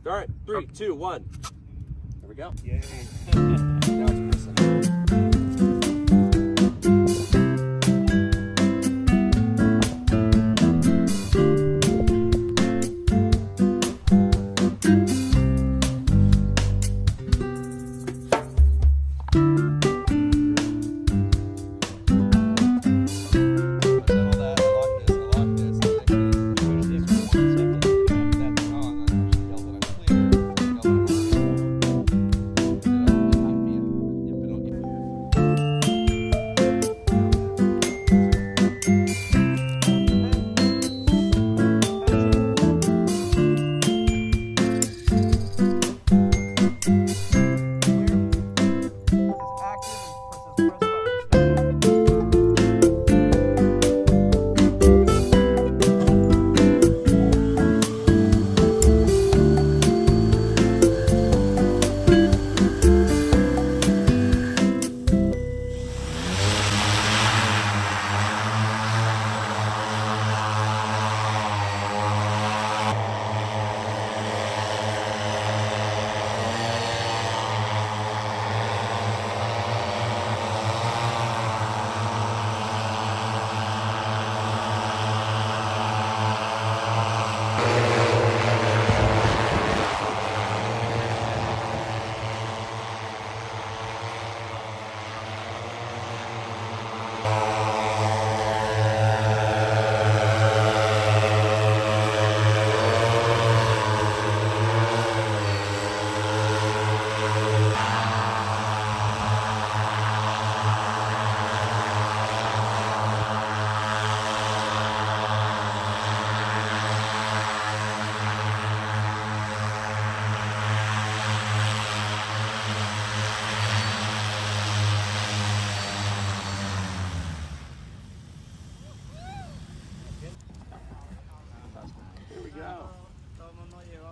All right, 3, 2, 1. There we go. Yay. Now it's pressing.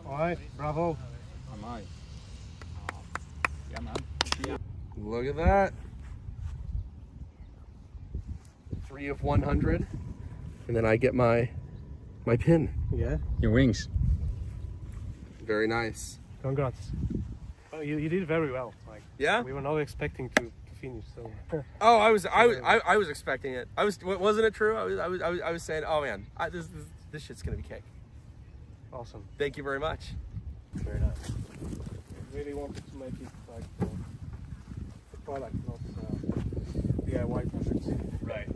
Alright, bravo. Am I? Yeah, man. Look at that. 3 of 100. And then I get my pin. Yeah, Your wings. Very nice. congrats. Oh, you did very well. Like, Yeah? we were not expecting to finish, so. Oh, I was expecting it. Wasn't it true? I was saying, oh man, this shit's gonna be cake. Awesome. Thank you very much. Very nice. Really wanted to make it like the product, not DIY projects. Right.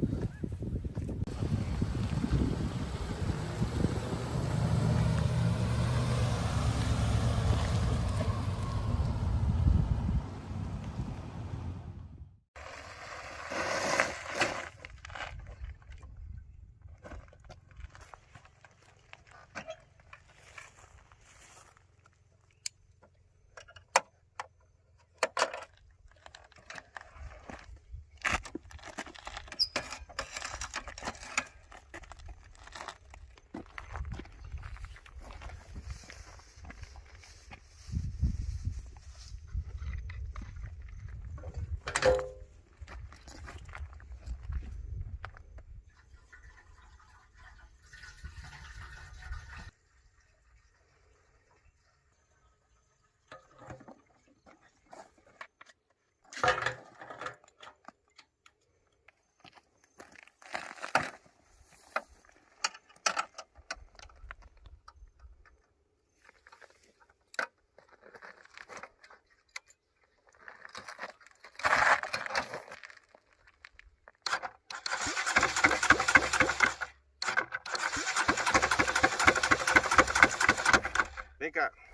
Vem cá.